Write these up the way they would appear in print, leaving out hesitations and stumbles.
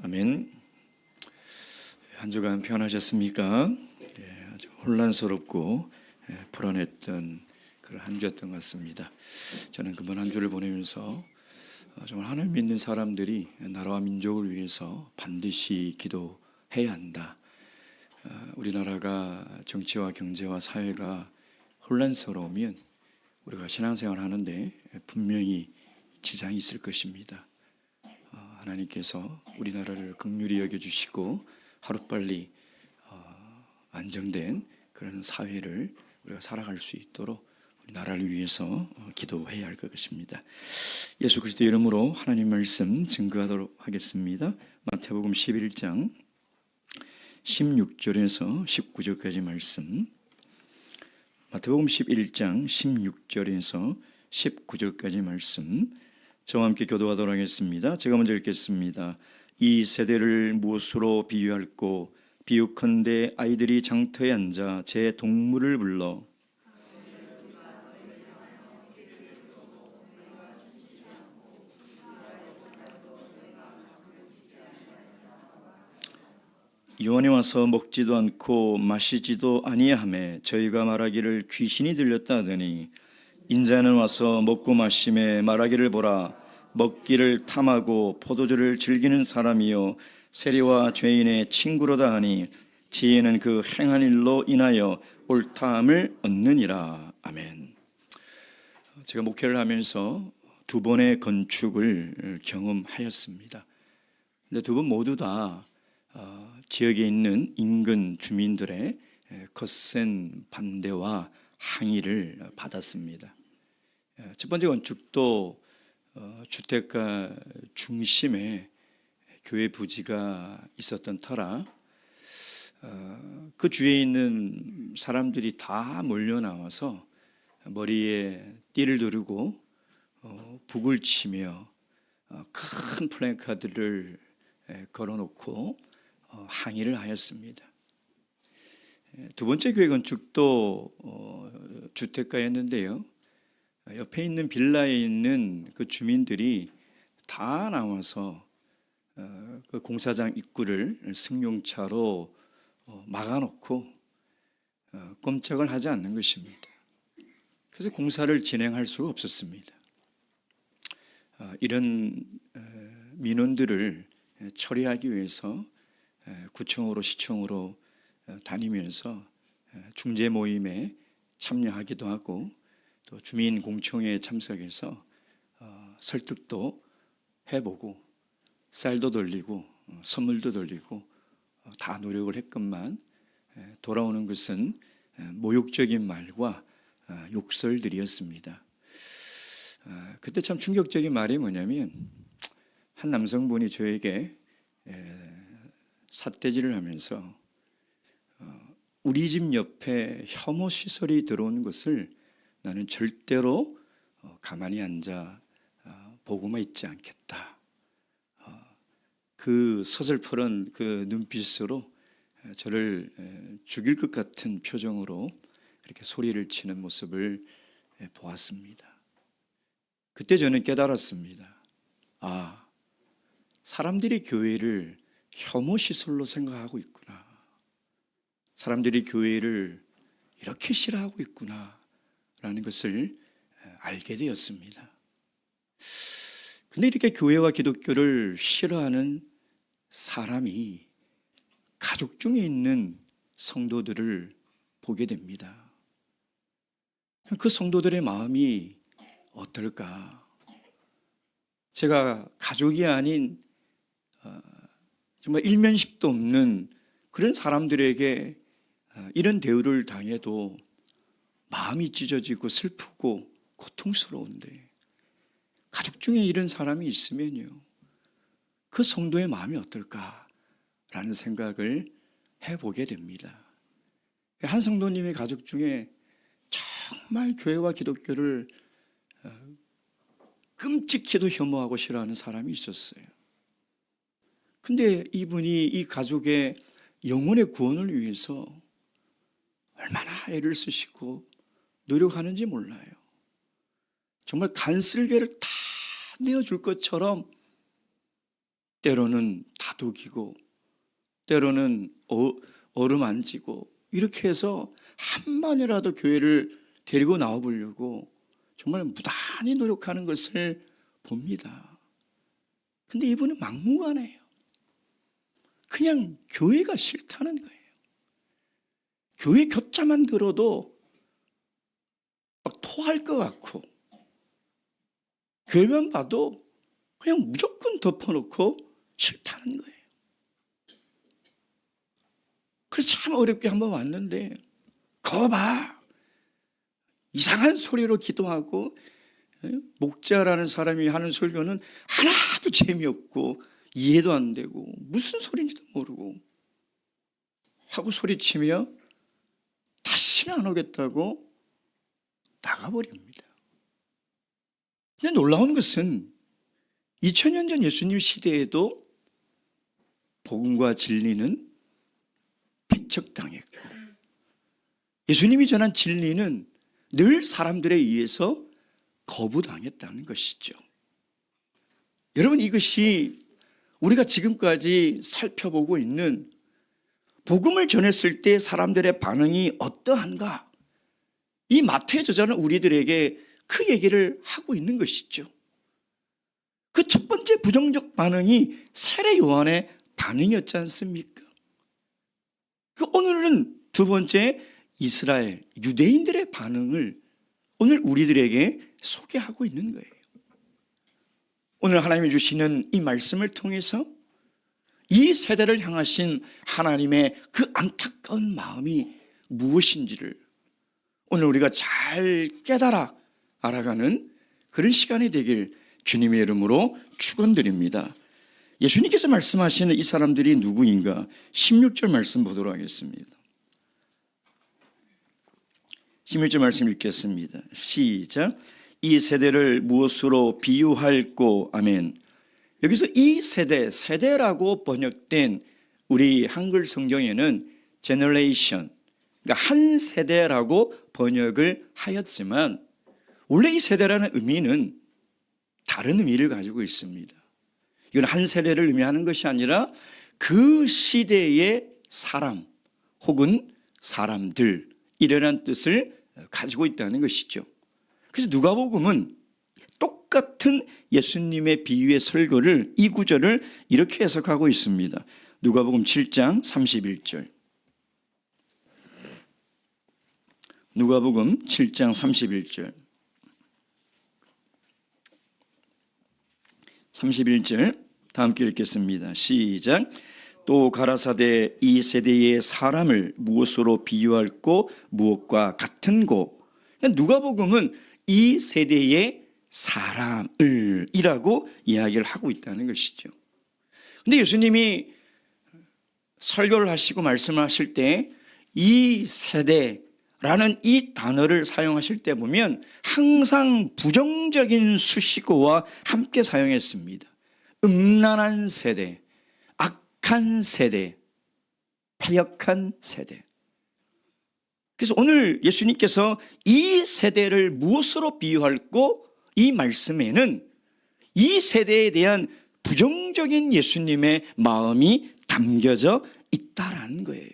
아멘. 한 주간 평안하셨습니까? 아주 혼란스럽고 불안했던 그런 한 주였던 것 같습니다. 저는 그번 한 주를 보내면서 정말 하나님 믿는 사람들이 나라와 민족을 위해서 반드시 기도해야 한다. 우리나라가 정치와 경제와 사회가 혼란스러우면 우리가 신앙생활 하는데 분명히 지장이 있을 것입니다. 하나님께서 우리나라를 긍휼히 여겨주시고 하루빨리 안정된 그런 사회를 우리가 살아갈 수 있도록 우리 나라를 위해서 기도해야 할 것입니다. 예수 그리스도 이름으로 하나님 말씀 증거하도록 하겠습니다. 마태복음 11장 16절에서 19절까지 말씀, 마태복음 11장 16절에서 19절까지 말씀, 저와 함께 교도하도록 하겠습니다. 제가 먼저 읽겠습니다. 이 세대를 무엇으로 비유할꼬? 비유컨대 아이들이 장터에 앉아 제 동물을 불러 요한이 와서 먹지도 않고 마시지도 아니하매 저희가 말하기를 귀신이 들렸다 하더니 인자는 와서 먹고 마심에 말하기를 보라, 먹기를 탐하고 포도주를 즐기는 사람이요 세리와 죄인의 친구로다 하니 지혜는 그 행한 일로 인하여 옳다함을 얻느니라. 아멘. 제가 목회를 하면서 두 번의 건축을 경험하였습니다. 근데 두 번 모두 다 지역에 있는 인근 주민들의 거센 반대와 항의를 받았습니다. 첫 번째 건축도 주택가 중심에 교회 부지가 있었던 터라 그 주위에 있는 사람들이 다 몰려 나와서 머리에 띠를 두르고 북을 치며 큰 플래카드를 걸어놓고 항의를 하였습니다. 두 번째 교회 건축도 주택가였는데요. 옆에 있는 빌라에 있는 그 주민들이 다 나와서 그 공사장 입구를 승용차로 막아놓고 꼼짝을 하지 않는 것입니다. 그래서 공사를 진행할 수가 없었습니다. 이런 민원들을 처리하기 위해서 구청으로 시청으로 다니면서 중재 모임에 참여하기도 하고 또 주민 공청회에 참석해서 설득도 해보고 쌀도 돌리고 선물도 돌리고 다 노력을 했건만 돌아오는 것은 모욕적인 말과 욕설들이었습니다. 그때 참 충격적인 말이 뭐냐면 한 남성분이 저에게 삿대질을 하면서 우리 집 옆에 혐오 시설이 들어오는 것을 나는 절대로 가만히 앉아 보고만 있지 않겠다. 그 서슬퍼런 그 눈빛으로 저를 죽일 것 같은 표정으로 그렇게 소리를 치는 모습을 보았습니다. 그때 저는 깨달았습니다. 사람들이 교회를 혐오 시설로 생각하고 있구나. 사람들이 교회를 이렇게 싫어하고 있구나 라는 것을 알게 되었습니다. 근데 이렇게 교회와 기독교를 싫어하는 사람이 가족 중에 있는 성도들을 보게 됩니다. 그 성도들의 마음이 어떨까? 제가 가족이 아닌 정말 일면식도 없는 그런 사람들에게 이런 대우를 당해도 마음이 찢어지고 슬프고 고통스러운데 가족 중에 이런 사람이 있으면요, 그 성도의 마음이 어떨까라는 생각을 해보게 됩니다. 한 성도님의 가족 중에 정말 교회와 기독교를 끔찍히도 혐오하고 싫어하는 사람이 있었어요. 근데 이분이 이 가족의 영혼의 구원을 위해서 얼마나 애를 쓰시고 노력하는지 몰라요. 정말 간슬개를 다 내어줄 것처럼 때로는 다독이고 때로는 어루만지고 이렇게 해서 한 번이라도 교회를 데리고 나와보려고 정말 무단히 노력하는 것을 봅니다. 근데 이분은 막무가내예요. 그냥 교회가 싫다는 거예요. 교회 교자만 들어도 막 토할 것 같고 교회만 봐도 그냥 무조건 덮어놓고 싫다는 거예요. 그래서 참 어렵게 한번 왔는데 거봐 봐 이상한 소리로 기도하고 목자라는 사람이 하는 설교는 하나도 재미없고 이해도 안 되고 무슨 소리인지도 모르고 하고 소리치며 다시는 안 오겠다고 나가버립니다. 근데 놀라운 것은 2000년 전 예수님 시대에도 복음과 진리는 배척당했고 예수님이 전한 진리는 늘 사람들에 의해서 거부당했다는 것이죠. 여러분, 이것이 우리가 지금까지 살펴보고 있는 복음을 전했을 때 사람들의 반응이 어떠한가, 이 마태의 저자는 우리들에게 그 얘기를 하고 있는 것이죠. 그 첫 번째 부정적 반응이 세례 요한의 반응이었지 않습니까? 오늘은 두 번째 이스라엘 유대인들의 반응을 오늘 우리들에게 소개하고 있는 거예요. 오늘 하나님이 주시는 이 말씀을 통해서 이 세대를 향하신 하나님의 그 안타까운 마음이 무엇인지를 오늘 우리가 잘 깨달아 알아가는 그런 시간이 되길 주님의 이름으로 축원드립니다. 예수님께서 말씀하시는 이 사람들이 누구인가? 16절 말씀 보도록 하겠습니다. 16절 말씀 읽겠습니다. 시작. 이 세대를 무엇으로 비유할꼬? 아멘. 여기서 이 세대라고 번역된 우리 한글 성경에는 generation, 그러니까 한 세대라고 번역을 하였지만 원래 이 세대라는 의미는 다른 의미를 가지고 있습니다. 이건 한 세대를 의미하는 것이 아니라 그 시대의 사람 혹은 사람들, 이런 뜻을 가지고 있다는 것이죠. 그래서 누가복음은 똑같은 예수님의 비유의 설교를, 이 구절을 이렇게 해석하고 있습니다. 누가복음 7장 31절. 누가복음 7장 31절. 31절 다 함께 읽겠습니다. 시작. 또 가라사대 이 세대의 사람을 무엇으로 비유할꼬? 무엇과 같은고? 누가복음은 이 세대의 사람을 이라고 이야기를 하고 있다는 것이죠. 근데 예수님이 설교를 하시고 말씀을 하실 때 이 세대라는 이 단어를 사용하실 때 보면 항상 부정적인 수식어와 함께 사용했습니다. 음란한 세대, 악한 세대, 패역한 세대. 그래서 오늘 예수님께서 이 세대를 무엇으로 비유할꼬? 이 말씀에는 이 세대에 대한 부정적인 예수님의 마음이 담겨져 있다라는 거예요.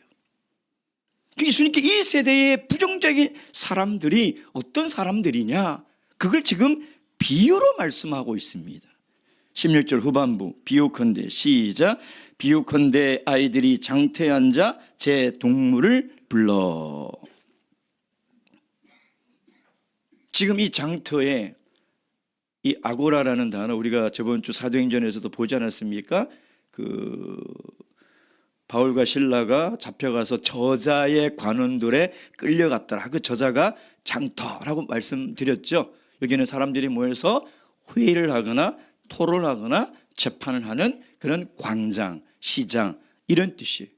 예수님께 이 세대의 부정적인 사람들이 어떤 사람들이냐, 그걸 지금 비유로 말씀하고 있습니다. 16절 후반부, 비유컨대, 시작. 비유컨대 아이들이 장터에 앉아 제 동물을 불러. 지금 이 장터에 이 아고라라는 단어, 우리가 저번 주 사도행전에서도 보지 않았습니까? 바울과 실라가 잡혀가서 저자의 관원들에 끌려갔더라. 그 저자가 장터라고 말씀드렸죠. 여기는 사람들이 모여서 회의를 하거나 토론하거나 재판을 하는 그런 광장, 시장, 이런 뜻이에요.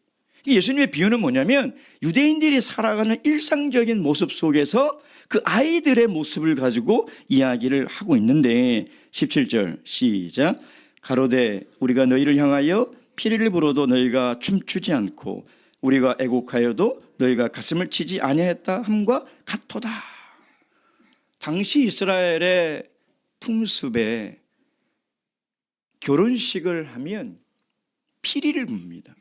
예수님의 비유는 뭐냐면 유대인들이 살아가는 일상적인 모습 속에서 그 아이들의 모습을 가지고 이야기를 하고 있는데 17절 시작. 가로되 우리가 너희를 향하여 피리를 불어도 너희가 춤추지 않고 우리가 애곡하여도 너희가 가슴을 치지 아니하였다 함과 같도다. 당시 이스라엘의 풍습에 결혼식을 하면 피리를 붑니다.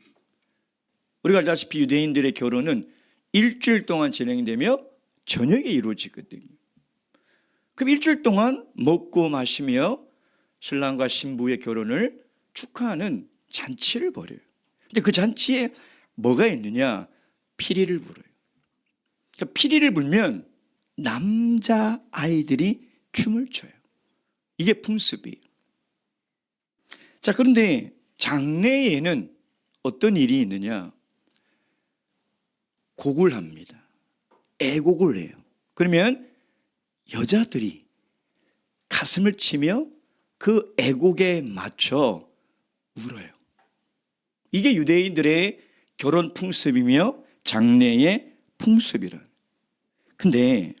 우리가 알다시피 유대인들의 결혼은 일주일 동안 진행되며 저녁에 이루어지거든요. 그럼 일주일 동안 먹고 마시며 신랑과 신부의 결혼을 축하하는 잔치를 벌여요. 근데 그 잔치에 뭐가 있느냐? 피리를 불어요. 그러니까 피리를 불면 남자 아이들이 춤을 춰요. 이게 풍습이에요. 자, 그런데 장래에는 어떤 일이 있느냐? 곡을 합니다. 애곡을 해요. 그러면 여자들이 가슴을 치며 그 애곡에 맞춰 울어요. 이게 유대인들의 결혼 풍습이며 장래의 풍습이라. 근데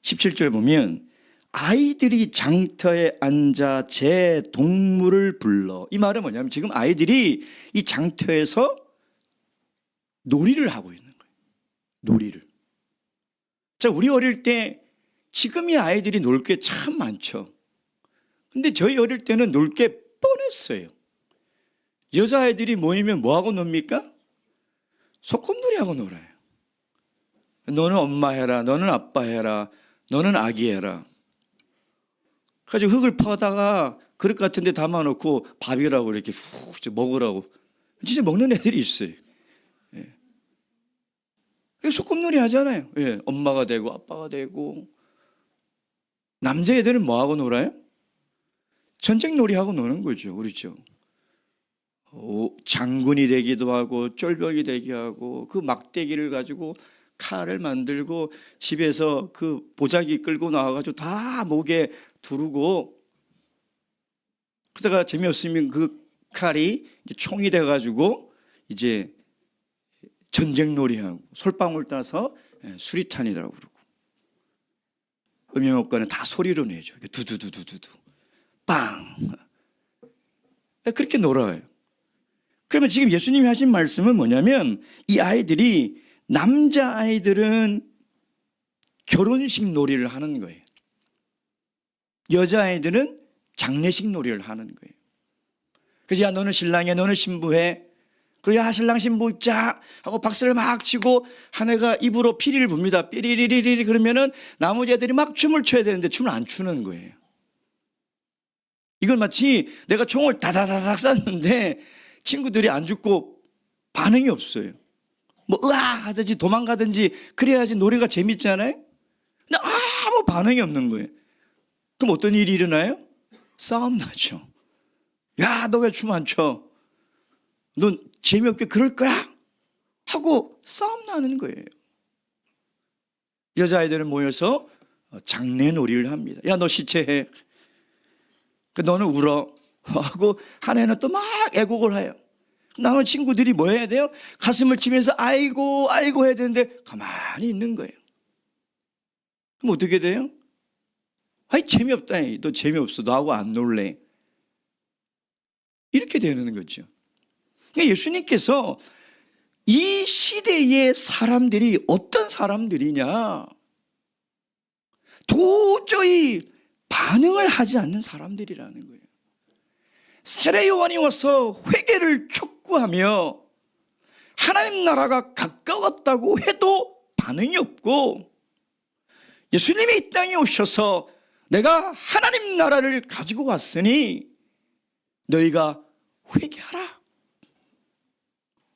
17절 보면 아이들이 장터에 앉아 제 동물을 불러. 이 말은 뭐냐면 지금 아이들이 이 장터에서 놀이를 하고 있는 거예요. 놀이를. 자, 우리 어릴 때 지금의 아이들이 놀 게 참 많죠. 근데 저희 어릴 때는 놀 게 뻔했어요. 여자아이들이 모이면 뭐하고 놉니까? 소꿉놀이하고 놀아요. 너는 엄마 해라, 너는 아빠 해라, 너는 아기 해라. 그래서 흙을 파다가 그릇 같은 데 담아놓고 밥이라고 이렇게 훅 먹으라고. 진짜 먹는 애들이 있어요. 예. 소꿉놀이 하잖아요. 예. 엄마가 되고 아빠가 되고. 남자애들은 뭐하고 놀아요? 전쟁놀이하고 노는 거죠. 그렇죠. 장군이 되기도 하고 쫄병이 되기도 하고 그 막대기를 가지고 칼을 만들고 집에서 그 보자기 끌고 나와가지고 다 목에 두르고 그러다가 재미없으면 그 칼이 이제 총이 돼가지고 이제 전쟁놀이하고 솔방울 따서 수리탄이라고 그러고 음영업과는 다 소리로 내죠. 두두두두두두 빵 그렇게 놀아요. 그러면 지금 예수님이 하신 말씀은 뭐냐면 이 아이들이 남자아이들은 결혼식 놀이를 하는 거예요. 여자아이들은 장례식 놀이를 하는 거예요. 그래서 야 너는 신랑이야 너는 신부해. 그리고 야 신랑 신부 입자 하고 박수를 막 치고 한 애가 입으로 피리를 붑니다. 삐리리리리 그러면은 나머지 애들이 막 춤을 춰야 되는데 춤을 안 추는 거예요. 이건 마치 내가 총을 다다다닥 쐈는데 친구들이 안 죽고 반응이 없어요. 뭐 으아 하든지 도망가든지 그래야지 노래가 재밌잖아요. 근데 아무 반응이 없는 거예요. 그럼 어떤 일이 일어나요? 싸움 나죠. 야 너 왜 춤 안 춰? 넌 재미없게 그럴 거야? 하고 싸움 나는 거예요. 여자아이들은 모여서 장례놀이를 합니다. 야 너 시체해. 너는 울어. 하고 한 애는 또 막 애곡을 해요. 남은 친구들이 뭐 해야 돼요? 가슴을 치면서 아이고 아이고 해야 되는데 가만히 있는 거예요. 그럼 어떻게 돼요? 아이 재미없다. 너 재미없어. 너하고 안 놀래. 이렇게 되는 거죠. 그러니까 예수님께서 이 시대의 사람들이 어떤 사람들이냐? 도저히 반응을 하지 않는 사람들이라는 거예요. 세례 요한이 와서 회개를 촉구하며 하나님 나라가 가까웠다고 해도 반응이 없고 예수님이 이 땅에 오셔서 내가 하나님 나라를 가지고 왔으니 너희가 회개하라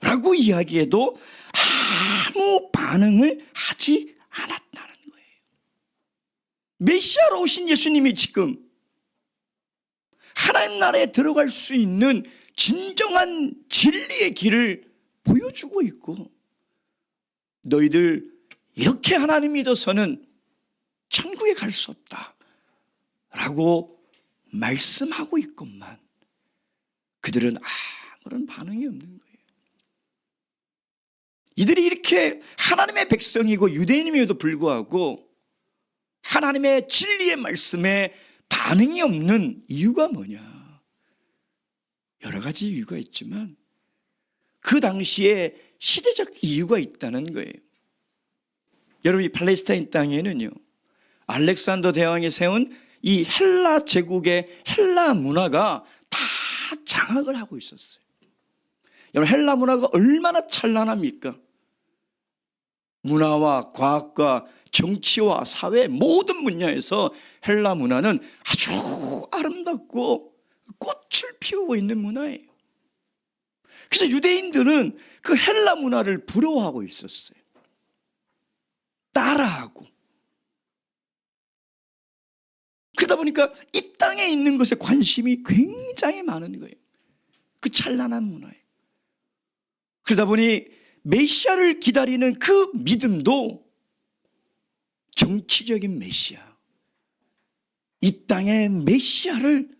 라고 이야기해도 아무 반응을 하지 않았다는 거예요. 메시아로 오신 예수님이 지금 하나님 나라에 들어갈 수 있는 진정한 진리의 길을 보여주고 있고 너희들 이렇게 하나님 믿어서는 천국에 갈 수 없다 라고 말씀하고 있건만 그들은 아무런 반응이 없는 거예요. 이들이 이렇게 하나님의 백성이고 유대인임에도 불구하고 하나님의 진리의 말씀에 반응이 없는 이유가 뭐냐? 여러 가지 이유가 있지만 그 당시에 시대적 이유가 있다는 거예요. 여러분 이 팔레스타인 땅에는요 알렉산더 대왕이 세운 이 헬라 제국의 헬라 문화가 다 장악을 하고 있었어요. 여러분, 헬라 문화가 얼마나 찬란합니까? 문화와 과학과 정치와 사회 모든 분야에서 헬라 문화는 아주 아름답고 꽃을 피우고 있는 문화예요. 그래서 유대인들은 그 헬라 문화를 부러워하고 있었어요. 따라하고. 그러다 보니까 이 땅에 있는 것에 관심이 굉장히 많은 거예요. 그 찬란한 문화에. 그러다 보니 메시아를 기다리는 그 믿음도 정치적인 메시아, 이 땅의 메시아를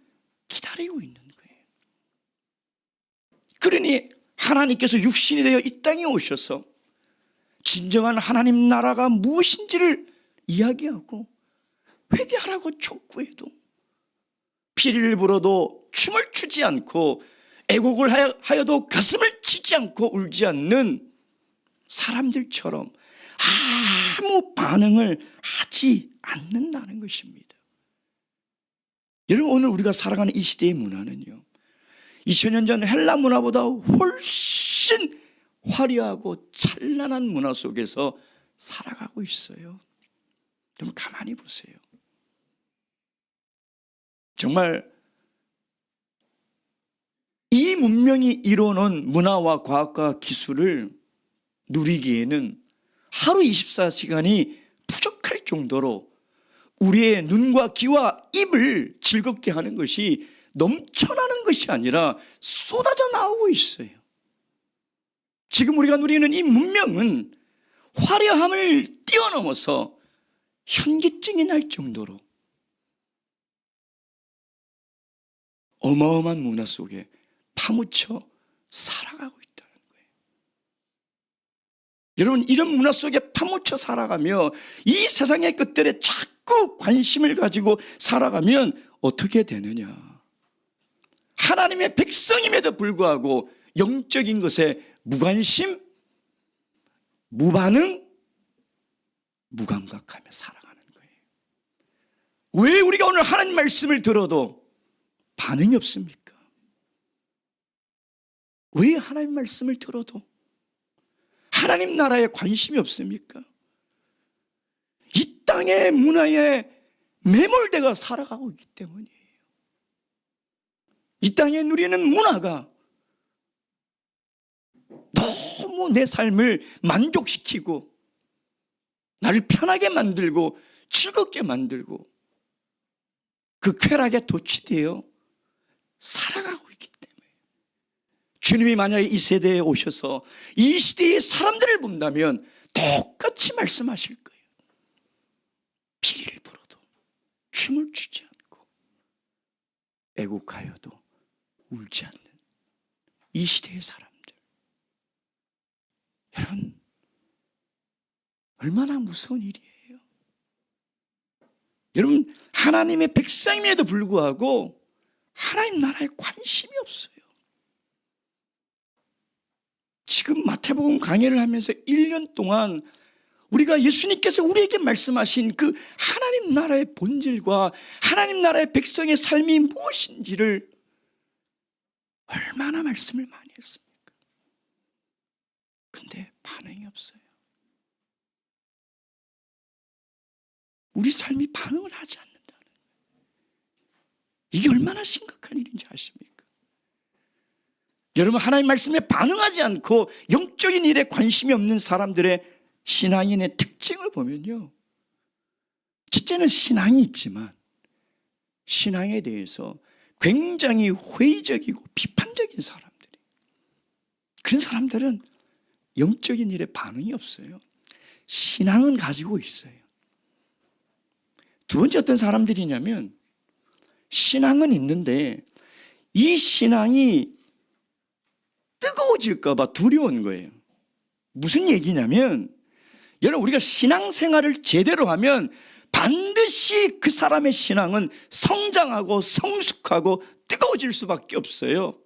기다리고 있는 거예요. 그러니 하나님께서 육신이 되어 이 땅에 오셔서 진정한 하나님 나라가 무엇인지를 이야기하고 회개하라고 촉구해도 피리를 불어도 춤을 추지 않고 애곡을 하여도 가슴을 치지 않고 울지 않는 사람들처럼 아무 반응을 하지 않는다는 것입니다. 여러분, 오늘 우리가 살아가는 이 시대의 문화는요, 2000년 전 헬라 문화보다 훨씬 화려하고 찬란한 문화 속에서 살아가고 있어요. 좀 가만히 보세요. 정말 이 문명이 이뤄놓은 문화와 과학과 기술을 누리기에는 하루 24시간이 부족할 정도로 우리의 눈과 귀와 입을 즐겁게 하는 것이 넘쳐나는 것이 아니라 쏟아져 나오고 있어요. 지금 우리가 누리는 이 문명은 화려함을 뛰어넘어서 현기증이 날 정도로 어마어마한 문화 속에 파묻혀 살아가고 있다는 거예요. 여러분, 이런 문화 속에 파묻혀 살아가며 이 세상의 것들에 자꾸 관심을 가지고 살아가면 어떻게 되느냐? 하나님의 백성임에도 불구하고 영적인 것에 무관심, 무반응, 무감각하며 살아가는 거예요. 왜 우리가 오늘 하나님 말씀을 들어도 반응이 없습니까? 왜 하나님 말씀을 들어도 하나님 나라에 관심이 없습니까? 이 땅의 문화에 매몰되어 살아가고 있기 때문이에요. 이 땅에 누리는 문화가 너무 내 삶을 만족시키고 나를 편하게 만들고 즐겁게 만들고 그 쾌락에 도취되어 살아가고 있기 때문에 주님이 만약에 이 세대에 오셔서 이 시대의 사람들을 본다면 똑같이 말씀하실 거예요. 피리를 불어도 춤을 추지 않고 애국하여도 울지 않는 이 시대의 사람들, 여러분, 얼마나 무서운 일이에요. 여러분, 하나님의 백성임에도 불구하고 하나님 나라에 관심이 없어요. 지금 마태복음 강해를 하면서 1년 동안 우리가 예수님께서 우리에게 말씀하신 그 하나님 나라의 본질과 하나님 나라의 백성의 삶이 무엇인지를 얼마나 말씀을 많이 했습니까? 근데 반응이 없어요. 우리 삶이 반응을 하지 않는다는 거예요. 이게 얼마나 심각한 일인지 아십니까? 여러분, 하나님 말씀에 반응하지 않고 영적인 일에 관심이 없는 사람들의 신앙인의 특징을 보면요, 첫째는 신앙이 있지만 신앙에 대해서 굉장히 회의적이고 비판적인 사람들이, 그런 사람들은 영적인 일에 반응이 없어요. 신앙은 가지고 있어요. 두 번째 어떤 사람들이냐면 신앙은 있는데 이 신앙이 뜨거워질까 봐 두려운 거예요. 무슨 얘기냐면, 여러분, 우리가 신앙생활을 제대로 하면 반드시 그 사람의 신앙은 성장하고 성숙하고 뜨거워질 수밖에 없어요.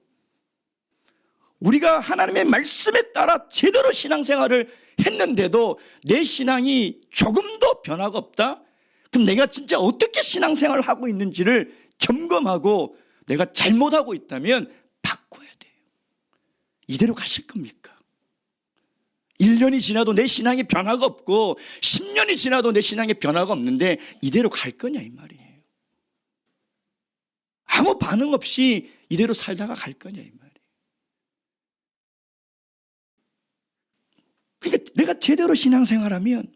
우리가 하나님의 말씀에 따라 제대로 신앙생활을 했는데도 내 신앙이 조금도 변화가 없다? 그럼 내가 진짜 어떻게 신앙생활을 하고 있는지를 점검하고 내가 잘못하고 있다면 바꿔야 돼요. 이대로 가실 겁니까? 1년이 지나도 내 신앙에 변화가 없고 10년이 지나도 내 신앙에 변화가 없는데 이대로 갈 거냐 이 말이에요. 아무 반응 없이 이대로 살다가 갈 거냐 이 말이에요. 그러니까 내가 제대로 신앙생활하면,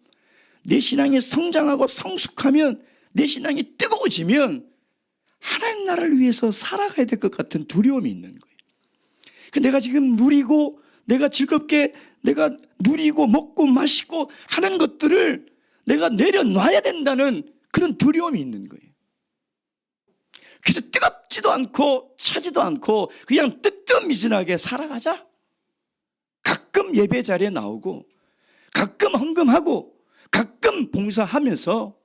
내 신앙이 성장하고 성숙하면, 내 신앙이 뜨거워지면 하나님 나라를 위해서 살아가야 될 것 같은 두려움이 있는 거예요. 내가 지금 누리고 내가 즐겁게 내가 누리고 먹고 마시고 하는 것들을 내가 내려놔야 된다는 그런 두려움이 있는 거예요. 그래서 뜨겁지도 않고 차지도 않고 그냥 뜨뜻미진하게 살아가자. 가끔 예배 자리에 나오고 가끔 헌금하고 가끔 봉사하면서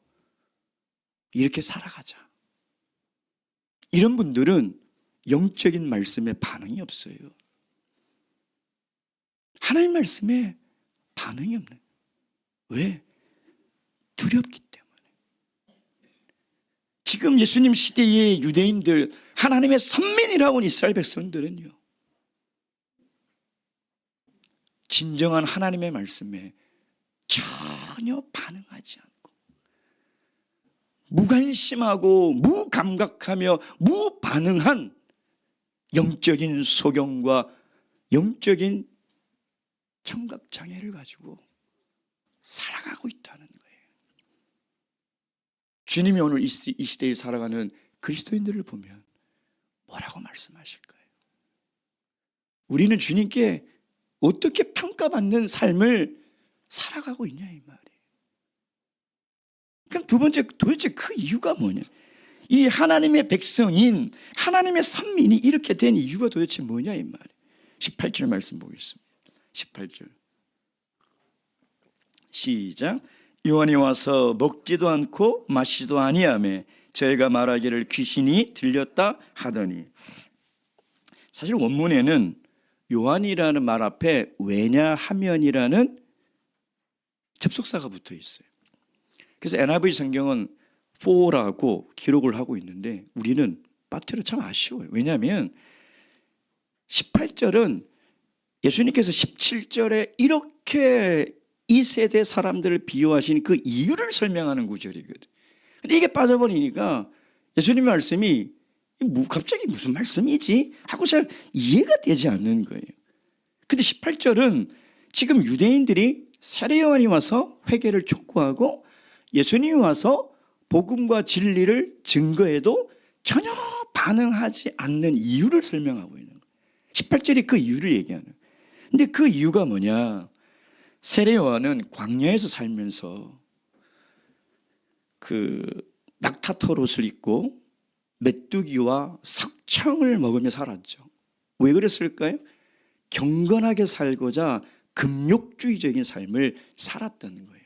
이렇게 살아가자. 이런 분들은 영적인 말씀에 반응이 없어요. 하나님 말씀에 반응이 없네. 왜? 두렵기 때문에. 지금 예수님 시대의 유대인들, 하나님의 선민이라고 하는 이스라엘 백성들은요, 진정한 하나님의 말씀에 전혀 반응하지 않고 무관심하고 무감각하며 무반응한 영적인 소경과 영적인 청각장애를 가지고 살아가고 있다는 거예요. 주님이 오늘 이 시대에 살아가는 그리스도인들을 보면 뭐라고 말씀하실까요? 우리는 주님께 어떻게 평가받는 삶을 살아가고 있냐 이 말이에요. 그럼 두 번째, 도대체 그 이유가 뭐냐? 이 하나님의 백성인 하나님의 선민이 이렇게 된 이유가 도대체 뭐냐 이 말이에요. 18절 말씀 보겠습니다. 18절 시작. 요한이 와서 먹지도 않고 마시지도 아니하며 저희가 말하기를 귀신이 들렸다 하더니, 사실 원문에는 요한이라는 말 앞에 왜냐하면이라는 접속사가 붙어 있어요. 그래서 NIV 성경은 for라고 기록을 하고 있는데 우리는 빠트려 참 아쉬워요. 왜냐하면 18절은 예수님께서 17절에 이렇게 이 세대 사람들을 비유하신 그 이유를 설명하는 구절이거든. 근데 이게 빠져버리니까 예수님의 말씀이 갑자기 무슨 말씀이지? 하고 잘 이해가 되지 않는 거예요. 근데 18절은 지금 유대인들이 세례 요한이 와서 회개를 촉구하고 예수님이 와서 복음과 진리를 증거해도 전혀 반응하지 않는 이유를 설명하고 있는 거예요. 18절이 그 이유를 얘기하는 거예요. 근데 그 이유가 뭐냐? 세례 요한은 광야에서 살면서 그 낙타토롯을 입고 메뚜기와 석청을 먹으며 살았죠. 왜 그랬을까요? 경건하게 살고자 금욕주의적인 삶을 살았다는 거예요.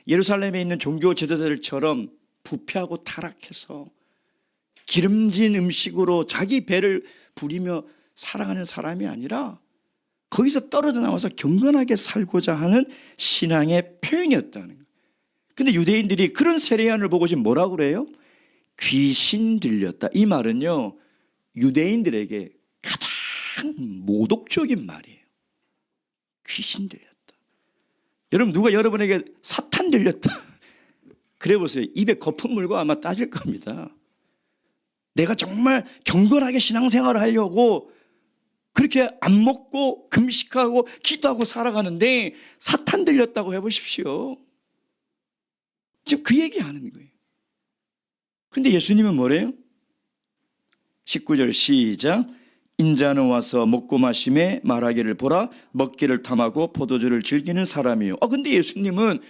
예루살렘에 있는 종교 지도자들처럼 부패하고 타락해서 기름진 음식으로 자기 배를 부리며 살아가는 사람이 아니라 거기서 떨어져 나와서 경건하게 살고자 하는 신앙의 표현이었다는 거예요. 근데 유대인들이 그런 세례 요한을 보고 지금 뭐라고 그래요? 귀신 들렸다. 이 말은요, 유대인들에게 가장 모독적인 말이에요. 귀신 들렸다. 여러분, 누가 여러분에게 사탄 들렸다 그래 보세요. 입에 거품 물고 아마 따질 겁니다. 내가 정말 경건하게 신앙생활을 하려고 그렇게 안 먹고 금식하고 기도하고 살아가는데 사탄 들렸다고 해보십시오. 지금 그 얘기하는 거예요. 근데 예수님은 뭐래요? 19절 시작. 인자는 와서 먹고 마심에 말하기를 보라 먹기를 탐하고 포도주를 즐기는 사람이요. 근데 예수님은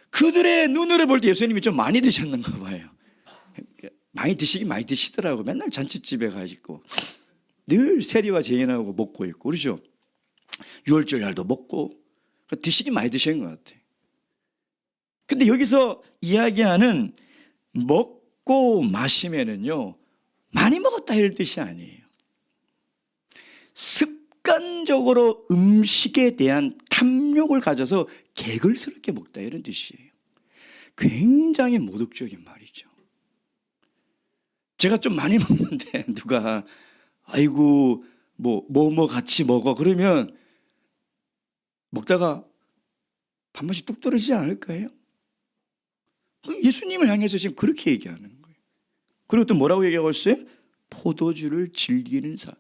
그들의 눈으로 볼 때 예수님이 좀 많이 드셨는가 봐요. 많이 드시긴 많이 드시더라고. 맨날 잔치집에 가시고 늘 세리와 제인하고 먹고 있고 그러죠. 유월절 날도 먹고 드시긴 많이 드신 것 같아요. 근데 여기서 이야기하는 먹고 마시면은요, 많이 먹었다 이런 뜻이 아니에요. 습관적으로 음식에 대한 탐욕을 가져서 개걸스럽게 먹다 이런 뜻이에요. 굉장히 모독적인 말이죠. 제가 좀 많이 먹는데 누가 아이고 뭐 같이 먹어. 그러면 먹다가 밥맛이 뚝 떨어지지 않을까요? 예수님을 향해서 지금 그렇게 얘기하는 거예요. 그리고 또 뭐라고 얘기하고 있어요? 포도주를 즐기는 사람.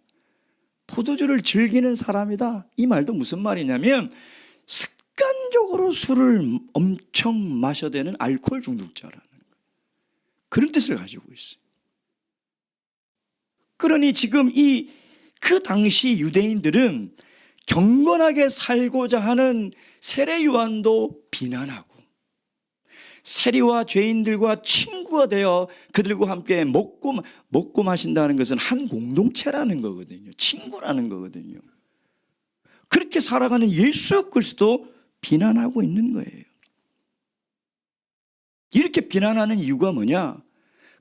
포도주를 즐기는 사람이다. 이 말도 무슨 말이냐면 습관적으로 술을 엄청 마셔대는 알코올 중독자라는 거예요. 그런 뜻을 가지고 있어요. 그러니 지금 그 당시 유대인들은 경건하게 살고자 하는 세례 요한도 비난하고 세리와 죄인들과 친구가 되어 그들과 함께 먹고 마신다는 것은 한 공동체라는 거거든요. 친구라는 거거든요. 그렇게 살아가는 예수 그리스도 비난하고 있는 거예요. 이렇게 비난하는 이유가 뭐냐?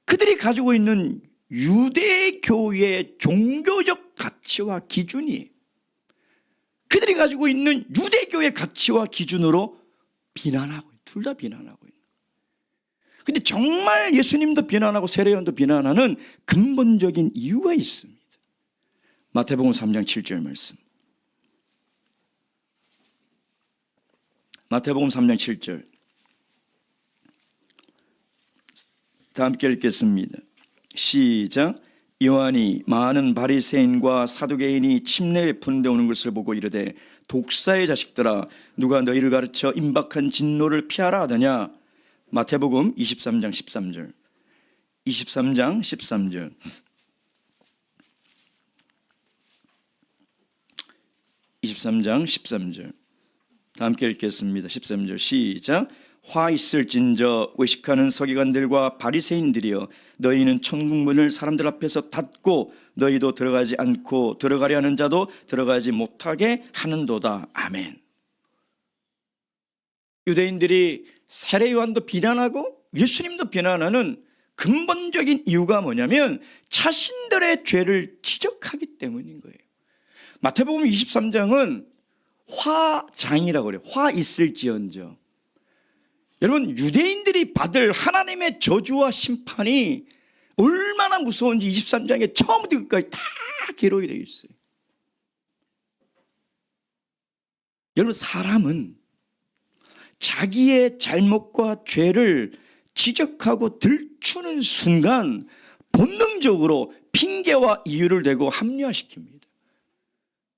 그들이 가지고 있는 유대교의 종교적 가치와 기준이 그들이 가지고 있는 유대교의 가치와 기준으로 비난하고 둘 다 비난하고 있는 거예요. 근데 정말 예수님도 비난하고 세례요한도 비난하는 근본적인 이유가 있습니다. 마태복음 3장 7절 말씀. 마태복음 3장 7절. 다 함께 읽겠습니다. 시작. 요한이 많은 바리새인과 사두개인이 침례에 분대오는 것을 보고 이르되 독사의 자식들아 누가 너희를 가르쳐 임박한 진노를 피하라 하더냐. 마태복음 23장 13절. 23장 13절. 다 함께 읽겠습니다. 13절 시작. 화 있을진저 외식하는 서기관들과 바리새인들이여 너희는 천국문을 사람들 앞에서 닫고 너희도 들어가지 않고 들어가려 하는 자도 들어가지 못하게 하는도다. 아멘. 유대인들이 세례 요한도 비난하고 예수님도 비난하는 근본적인 이유가 뭐냐면 자신들의 죄를 지적하기 때문인 거예요. 마태복음 23장은 화장이라고 그래요. 화 있을지언저. 여러분 유대인들이 받을 하나님의 저주와 심판이 얼마나 무서운지 23장에 처음부터 끝까지 다 기록이 되어 있어요. 여러분 사람은 자기의 잘못과 죄를 지적하고 들추는 순간 본능적으로 핑계와 이유를 대고 합리화시킵니다.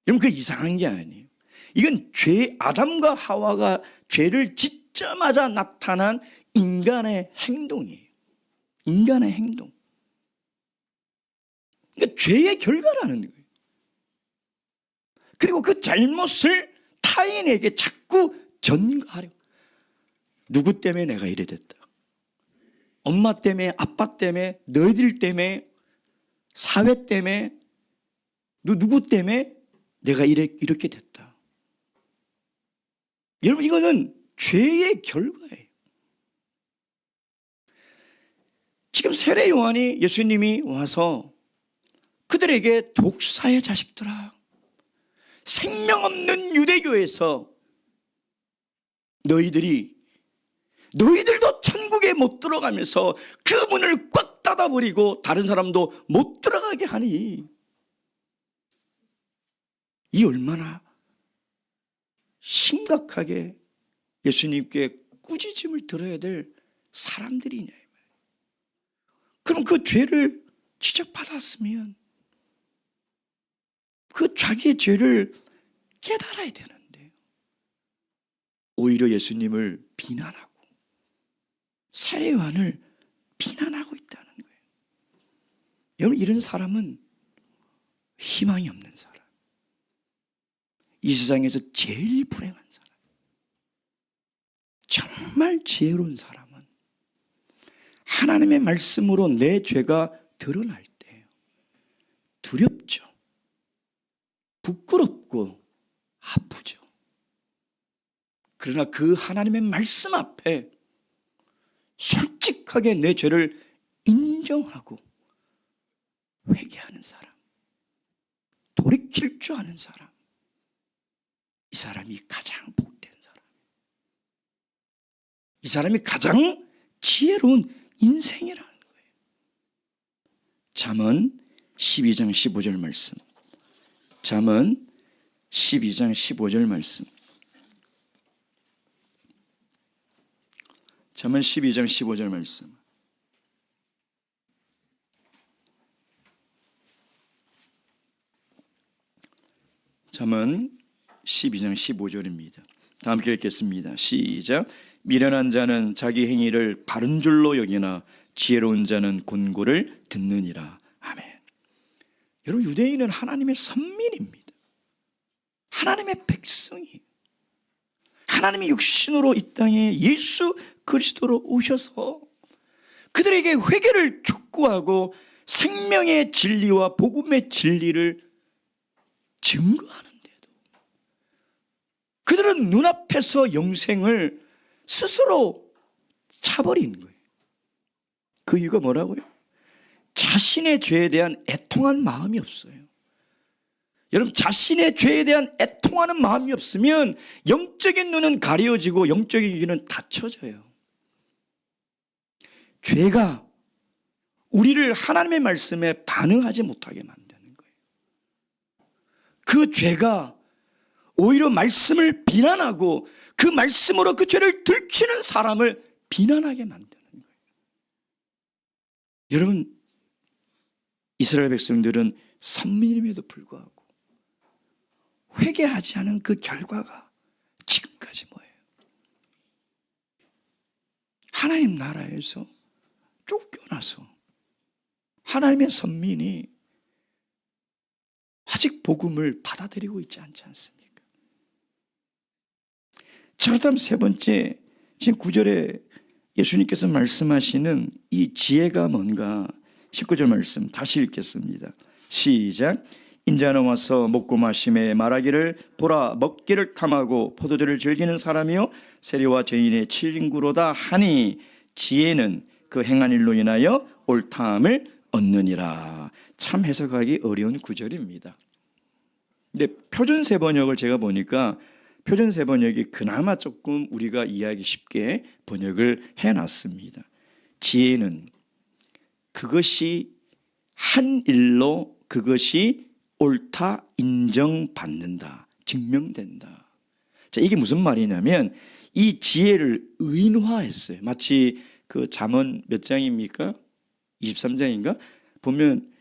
여러분 그게 이상한 게 아니에요. 이건 아담과 하와가 죄를 짓자마자 나타난 인간의 행동이에요. 인간의 행동. 그러니까 죄의 결과라는 거예요. 그리고 그 잘못을 타인에게 자꾸 전가하려. 누구 때문에 내가 이래 됐다. 엄마 때문에, 아빠 때문에, 너희들 때문에, 사회 때문에, 누구 때문에 내가 이렇게 됐다. 여러분 이거는 죄의 결과예요. 지금 세례 요한이 예수님이 와서 그들에게 독사의 자식들아, 생명 없는 유대교에서 너희들도 천국에 못 들어가면서 그 문을 꽉 닫아버리고 다른 사람도 못 들어가게 하니 이 얼마나 심각하게 예수님께 꾸짖음을 들어야 될 사람들이냐. 그럼 그 죄를 지적받았으면 그 자기의 죄를 깨달아야 되는데 오히려 예수님을 비난하고 세례 요한을 비난하고 있다는 거예요. 여러분 이런 사람은 희망이 없는 사람, 이 세상에서 제일 불행한 사람, 정말 지혜로운 사람은 하나님의 말씀으로 내 죄가 드러날 때 두렵죠. 부끄럽고 아프죠. 그러나 그 하나님의 말씀 앞에 솔직하게 내 죄를 인정하고 회개하는 사람, 돌이킬 줄 아는 사람, 이 사람이 가장 복된 사람, 이 사람이 가장 지혜로운 인생이라는 거예요. 잠언 12장 15절 말씀. 잠언 12장 15절 말씀. 잠언 12장 15절 말씀. 잠언 12장 15절입니다. 다 함께 읽겠습니다. 시작. 미련한 자는 자기 행위를 바른 줄로 여기나 지혜로운 자는 권고를 듣느니라. 아멘. 여러분, 유대인은 하나님의 선민입니다. 하나님의 백성이, 하나님이 육신으로 이 땅에 예수 그리스도로 오셔서 그들에게 회개를 촉구하고 생명의 진리와 복음의 진리를 증거하는데도 그들은 눈앞에서 영생을 스스로 차버린 거예요. 그 이유가 뭐라고요? 자신의 죄에 대한 애통한 마음이 없어요. 여러분, 자신의 죄에 대한 애통하는 마음이 없으면 영적인 눈은 가려지고 영적인 귀는 닫혀져요. 죄가 우리를 하나님의 말씀에 반응하지 못하게 만드는 거예요. 그 죄가 오히려 말씀을 비난하고 그 말씀으로 그 죄를 들키는 사람을 비난하게 만드는 거예요. 여러분, 이스라엘 백성들은 선민임에도 불구하고 회개하지 않은 그 결과가 지금까지 뭐예요? 하나님 나라에서 쫓겨나서 하나님의 선민이 아직 복음을 받아들이고 있지 않지 않습니까? 자, 그렇다면 세 번째, 지금 9절에 예수님께서 말씀하시는 이 지혜가 뭔가 19절 말씀 다시 읽겠습니다. 시작. 인자는 와서 먹고 마심에 말하기를 보라, 먹기를 탐하고 포도주를 즐기는 사람이요 세리와 죄인의 친구로다 하니 지혜는 그 행한 일로 인하여 옳다함을 얻느니라. 참 해석하기 어려운 구절입니다. 근데 표준세 번역을 제가 보니까 표준세 번역이 그나마 조금 우리가 이해하기 쉽게 번역을 해놨습니다. 지혜는 그것이 한 일로 그것이 옳다 인정받는다, 증명된다. 자, 이게 무슨 말이냐면 이 지혜를 의인화했어요. 마치 그 잠언 몇 장입니까? 23장인가? 보면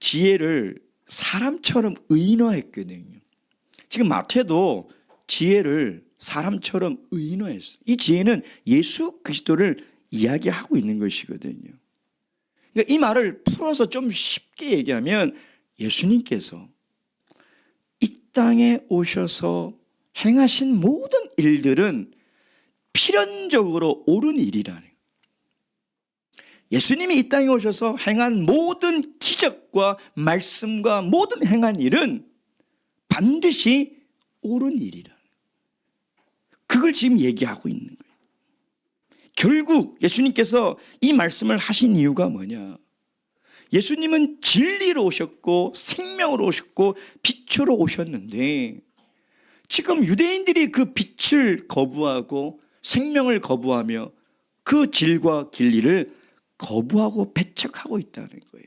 지혜를 사람처럼 의인화했거든요. 지금 마태도 지혜를 사람처럼 의인화했어요. 이 지혜는 예수 그리스도를 이야기하고 있는 것이거든요. 그러니까 이 말을 풀어서 좀 쉽게 얘기하면 예수님께서 이 땅에 오셔서 행하신 모든 일들은 필연적으로 옳은 일이라는 거예요. 예수님이 이 땅에 오셔서 행한 모든 기적과 말씀과 모든 행한 일은 반드시 옳은 일이라. 그걸 지금 얘기하고 있는 거예요. 결국 예수님께서 이 말씀을 하신 이유가 뭐냐? 예수님은 진리로 오셨고 생명으로 오셨고 빛으로 오셨는데 지금 유대인들이 그 빛을 거부하고 생명을 거부하며 그 질과 진리를 거부하고 배척하고 있다는 거예요.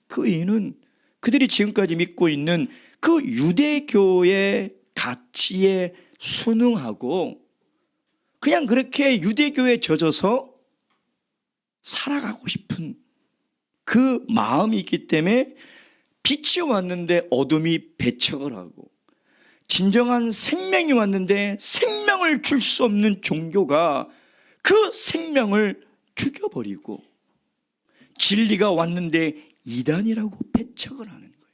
그 이유는 그들이 지금까지 믿고 있는 그 유대교의 가치에 순응하고 그냥 그렇게 유대교에 젖어서 살아가고 싶은 그 마음이 있기 때문에 빛이 왔는데 어둠이 배척을 하고 진정한 생명이 왔는데 생명을 줄 수 없는 종교가 그 생명을 죽여버리고 진리가 왔는데 이단이라고 배척을 하는 거예요.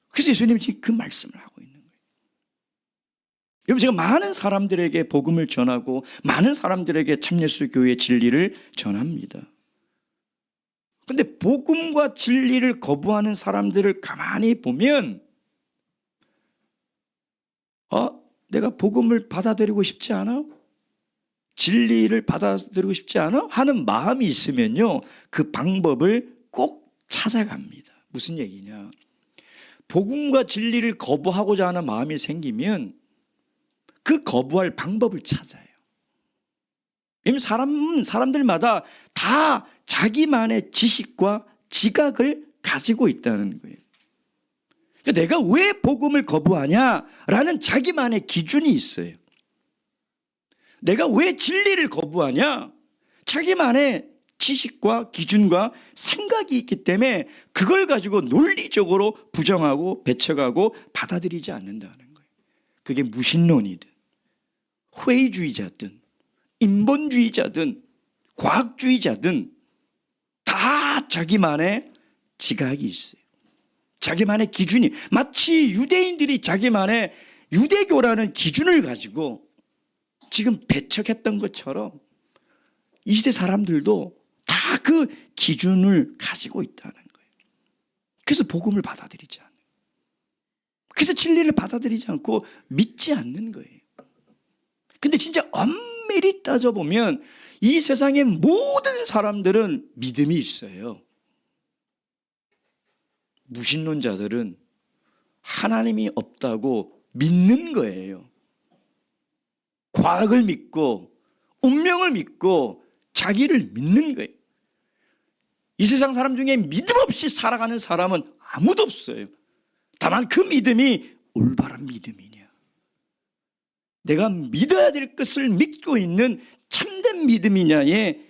그래서 예수님이 지금 그 말씀을 하고 있는 거예요. 여러분, 제가 많은 사람들에게 복음을 전하고 많은 사람들에게 참예수 교회의 진리를 전합니다. 그런데 복음과 진리를 거부하는 사람들을 가만히 보면 내가 복음을 받아들이고 싶지 않아? 진리를 받아들이고 싶지 않아? 하는 마음이 있으면요, 그 방법을 꼭 찾아갑니다. 무슨 얘기냐? 복음과 진리를 거부하고자 하는 마음이 생기면 그 거부할 방법을 찾아요. 왜냐하면 사람들마다 다 자기만의 지식과 지각을 가지고 있다는 거예요. 그러니까 내가 왜 복음을 거부하냐라는 자기만의 기준이 있어요. 내가 왜 진리를 거부하냐? 자기만의 지식과 기준과 생각이 있기 때문에 그걸 가지고 논리적으로 부정하고 배척하고 받아들이지 않는다는 거예요. 그게 무신론이든 회의주의자든 인본주의자든 과학주의자든 다 자기만의 지각이 있어요. 자기만의 기준이, 마치 유대인들이 자기만의 유대교라는 기준을 가지고 지금 배척했던 것처럼 이 시대 사람들도 다 그 기준을 가지고 있다는 거예요. 그래서 복음을 받아들이지 않아요. 그래서 진리를 받아들이지 않고 믿지 않는 거예요. 근데 진짜 엄밀히 따져보면 이 세상의 모든 사람들은 믿음이 있어요. 무신론자들은 하나님이 없다고 믿는 거예요. 과학을 믿고 운명을 믿고 자기를 믿는 거예요. 이 세상 사람 중에 믿음 없이 살아가는 사람은 아무도 없어요. 다만 그 믿음이 올바른 믿음이냐, 내가 믿어야 될 것을 믿고 있는 참된 믿음이냐의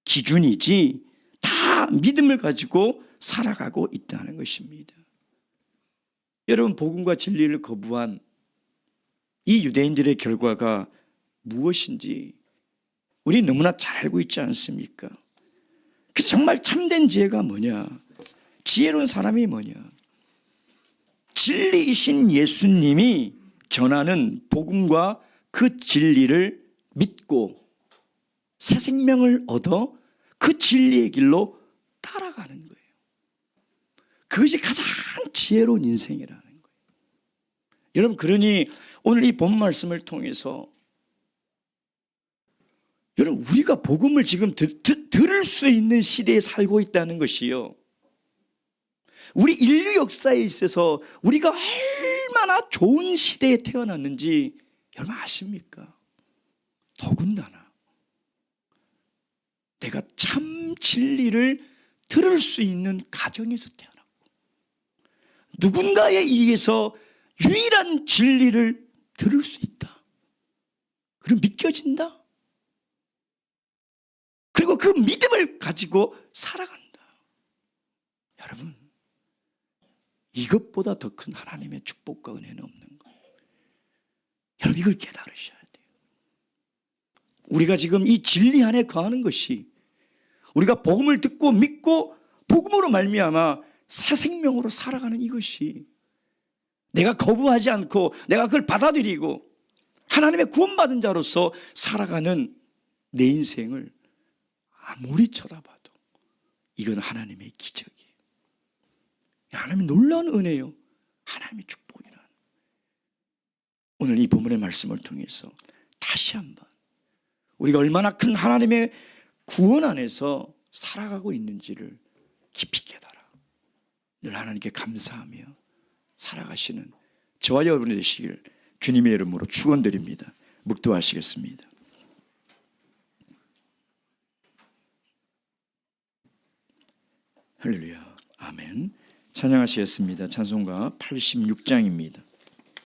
기준이지, 다 믿음을 가지고 살아가고 있다는 것입니다. 여러분, 복음과 진리를 거부한 이 유대인들의 결과가 무엇인지 우리 너무나 잘 알고 있지 않습니까? 그래서 정말 참된 지혜가 뭐냐, 지혜로운 사람이 뭐냐, 진리이신 예수님이 전하는 복음과 그 진리를 믿고 새 생명을 얻어 그 진리의 길로 따라가는 거예요. 그것이 가장 지혜로운 인생이라는 거예요. 여러분, 그러니 오늘 이 본 말씀을 통해서 여러분, 우리가 복음을 지금 들을 수 있는 시대에 살고 있다는 것이요, 우리 인류 역사에 있어서 우리가 얼마나 좋은 시대에 태어났는지 여러분 아십니까? 더군다나 내가 참 진리를 들을 수 있는 가정에서 태어났고, 누군가에 의해서 유일한 진리를 들을 수 있다. 그럼 믿겨진다. 그리고 그 믿음을 가지고 살아간다. 여러분, 이것보다 더 큰 하나님의 축복과 은혜는 없는 거예요. 여러분, 이걸 깨달으셔야 돼요. 우리가 지금 이 진리 안에 거하는 것이, 우리가 복음을 듣고 믿고 복음으로 말미암아 새 생명으로 살아가는 이것이, 내가 거부하지 않고 내가 그걸 받아들이고 하나님의 구원받은 자로서 살아가는 내 인생을 아무리 쳐다봐도 이건 하나님의 기적이에요. 하나님의 놀라운 은혜요, 하나님의 축복이라는. 오늘 이 본문의 말씀을 통해서 다시 한번 우리가 얼마나 큰 하나님의 구원 안에서 살아가고 있는지를 깊이 깨달아 늘 하나님께 감사하며 살아가시는 저와 여러분이 되시길 주님의 이름으로 축원드립니다. 묵도하시겠습니다. 할렐루야, 아멘. 찬양하시겠습니다. 찬송가 86장입니다.